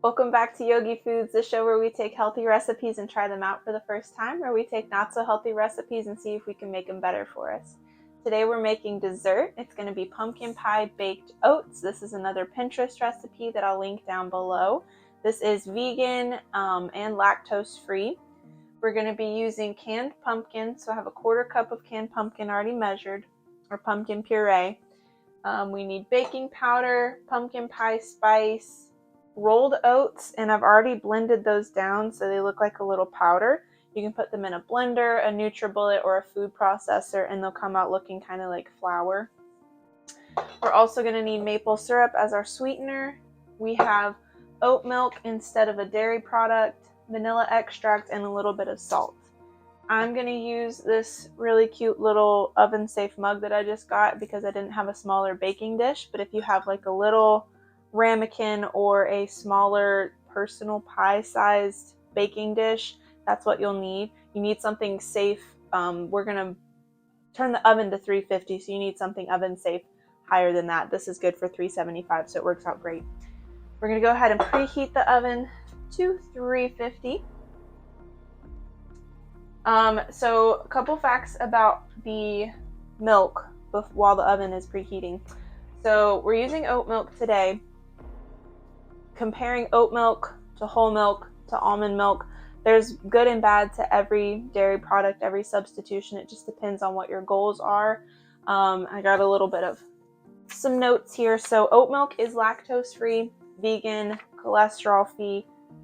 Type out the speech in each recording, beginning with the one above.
Welcome back to Yogi Foods, the show where we take healthy recipes and try them out for the first time, or we take not so healthy recipes and see if we can make them better for us. Today we're making dessert. It's going to be pumpkin pie baked oats. This is another Pinterest recipe that I'll link down below. This is vegan and lactose free. We're going to be using canned pumpkin, so I have a 1/4 cup of canned pumpkin already measured, or pumpkin puree. We need baking powder, pumpkin pie spice, rolled oats, and I've already blended those down so they look like a little powder. You can put them in a blender, a NutriBullet, or a food processor, and they'll come out looking kind of like flour. We're also going to need maple syrup as our sweetener. We have oat milk instead of a dairy product, vanilla extract, and a little bit of salt. I'm going to use this really cute little oven safe mug that I just got because I didn't have a smaller baking dish, but if you have like a little ramekin or a smaller personal pie sized baking dish, that's what you'll need. You need something safe. We're going to turn the oven to 350, so you need something oven safe higher than that. This is good for 375, so it works out great. We're going to go ahead and preheat the oven to 350. So a couple facts about the milk while the oven is preheating. So we're using oat milk today. Comparing oat milk to whole milk to almond milk, there's good and bad to every dairy product, every substitution. It just depends on what your goals are. I got a little bit of some notes here. So oat milk is lactose free, vegan, cholesterol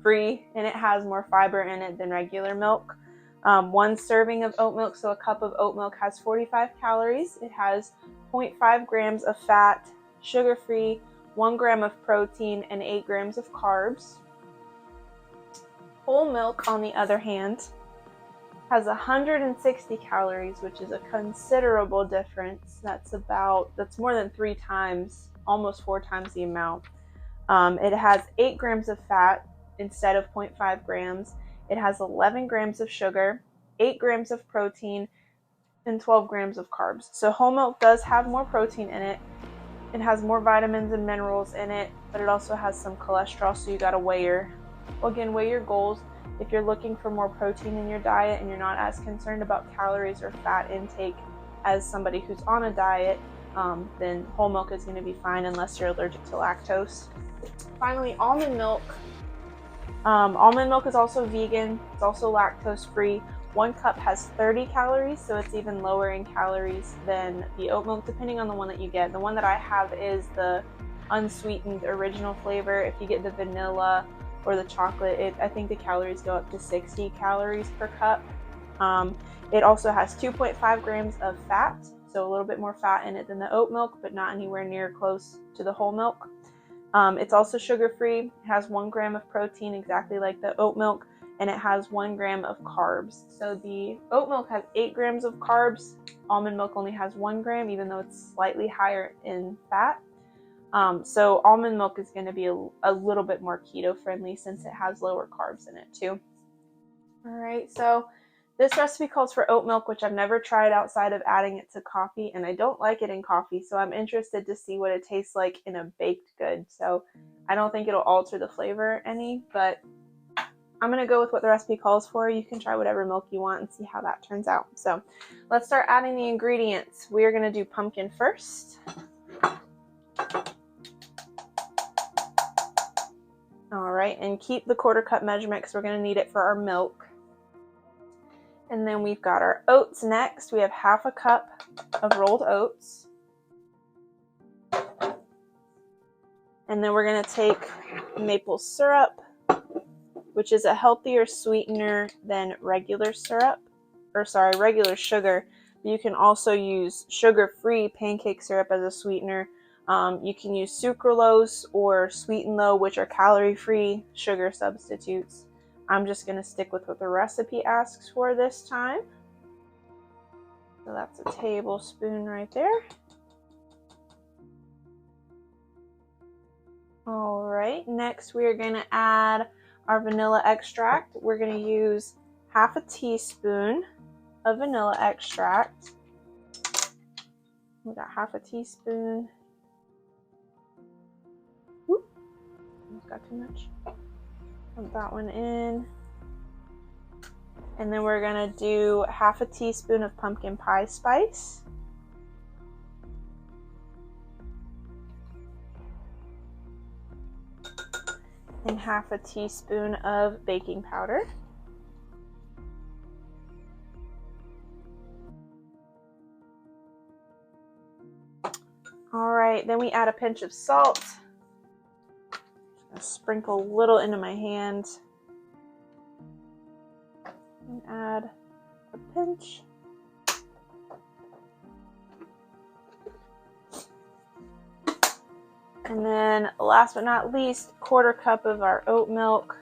free, and it has more fiber in it than regular milk. 1 serving of oat milk, so a cup of oat milk, has 45 calories. It has 0.5 grams of fat, sugar-free, 1 gram of protein, and 8 grams of carbs. Whole milk, on the other hand, has 160 calories, which is a considerable difference. That's more than 3 times, almost 4 times the amount. It has 8 grams of fat instead of 0.5 grams. It has 11 grams of sugar, 8 grams of protein, and 12 grams of carbs. So whole milk does have more protein in it. It has more vitamins and minerals in it, but it also has some cholesterol, so you gotta weigh your goals. If you're looking for more protein in your diet and you're not as concerned about calories or fat intake as somebody who's on a diet, then whole milk is gonna be fine unless you're allergic to lactose. Finally, almond milk. Almond milk is also vegan. It's also lactose free. 1 cup has 30 calories, so it's even lower in calories than the oat milk, depending on the one that you get. The one that I have is the unsweetened original flavor. If you get the vanilla or the chocolate, I think the calories go up to 60 calories per cup. It also has 2.5 grams of fat, so a little bit more fat in it than the oat milk, but not anywhere near close to the whole milk. It's also sugar-free. It has 1 gram of protein, exactly like the oat milk, and it has 1 gram of carbs. So the oat milk has 8 grams of carbs. Almond milk only has 1 gram, even though it's slightly higher in fat. So almond milk is going to be a little bit more keto-friendly since it has lower carbs in it too. All right, so this recipe calls for oat milk, which I've never tried outside of adding it to coffee, and I don't like it in coffee, so I'm interested to see what it tastes like in a baked good. So I don't think it'll alter the flavor any, but I'm going to go with what the recipe calls for. You can try whatever milk you want and see how that turns out. So let's start adding the ingredients. We are going to do pumpkin first. All right, and keep the 1/4 cup measurement because we're going to need it for our milk. And then we've got our oats next. We have 1/2 cup of rolled oats. And then we're going to take maple syrup, which is a healthier sweetener than regular sugar. You can also use sugar-free pancake syrup as a sweetener. You can use sucralose or Sweet and Low, which are calorie-free sugar substitutes. I'm just going to stick with what the recipe asks for this time. So that's a tablespoon right there. All right, next we are going to add our vanilla extract. We're going to use 1/2 teaspoon of vanilla extract. We got 1/2 teaspoon. Got too much. Put that one in. And then we're gonna do half a teaspoon of pumpkin pie spice. And half a teaspoon of baking powder. All right, then we add a pinch of salt. Sprinkle a little into my hand. And add a pinch. And then last but not least, 1/4 cup of our oat milk.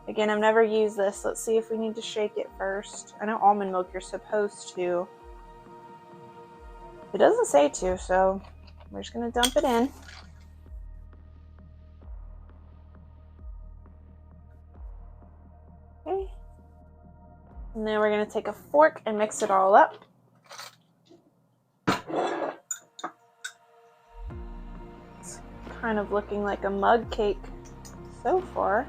Again, I've never used this. Let's see if we need to shake it first. I know almond milk you're supposed to. It doesn't say to, so we're just gonna dump it in. Okay. And then we're gonna take a fork and mix it all up. It's kind of looking like a mug cake so far.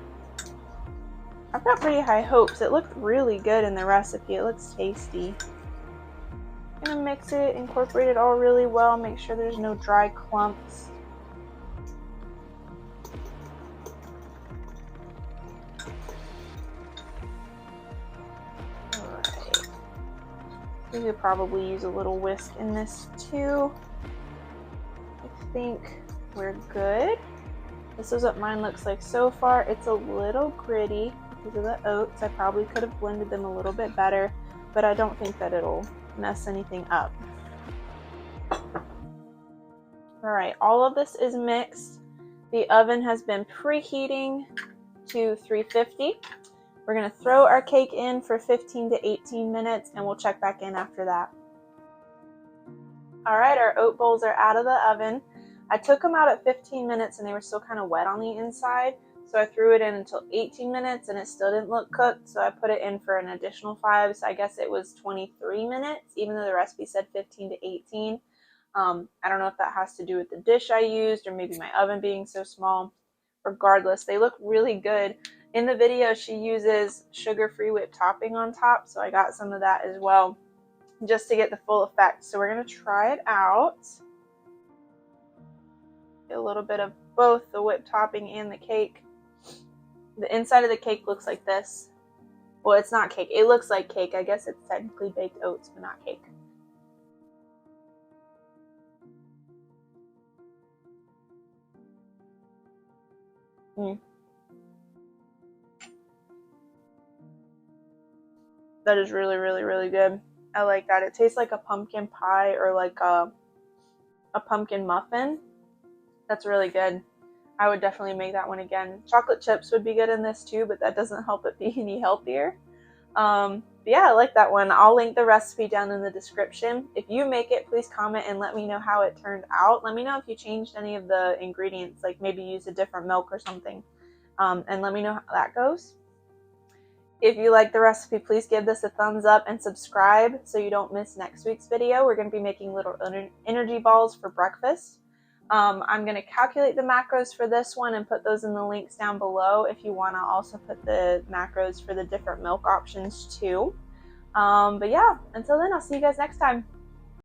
I've got pretty high hopes. It looked really good in the recipe. It looks tasty. I'm gonna mix it, incorporate it all really well, make sure there's no dry clumps. Alright. We could probably use a little whisk in this too. I think we're good. This is what mine looks like so far. It's a little gritty because of the oats. I probably could have blended them a little bit better, but I don't think that it'll mess anything up. All right, all of this is mixed. The oven has been preheating to 350. We're gonna throw our cake in for 15 to 18 minutes and we'll check back in after that. All right, our oat bowls are out of the oven. I took them out at 15 minutes and they were still kind of wet on the inside. So I threw it in until 18 minutes and it still didn't look cooked. So I put it in for an additional 5. So I guess it was 23 minutes, even though the recipe said 15 to 18. I don't know if that has to do with the dish I used or maybe my oven being so small. Regardless, they look really good. In the video, she uses sugar-free whipped topping on top. So I got some of that as well, just to get the full effect. So we're gonna try it out. Get a little bit of both the whipped topping and the cake. The inside of the cake looks like this. Well, it's not cake. It looks like cake. I guess it's technically baked oats, but not cake. That is really, really, really good. I like that. It tastes like a pumpkin pie or like a pumpkin muffin. That's really good. I would definitely make that one again. Chocolate chips would be good in this too, but that doesn't help it be any healthier. But yeah, I like that one. I'll link the recipe down in the description. If you make it, please comment and let me know how it turned out. Let me know if you changed any of the ingredients, like maybe use a different milk or something. And let me know how that goes. If you like the recipe, please give this a thumbs up and subscribe so you don't miss next week's video. We're going to be making little energy balls for breakfast. I'm going to calculate the macros for this one and put those in the links down below if you want to also put the macros for the different milk options too. But yeah, until then, I'll see you guys next time.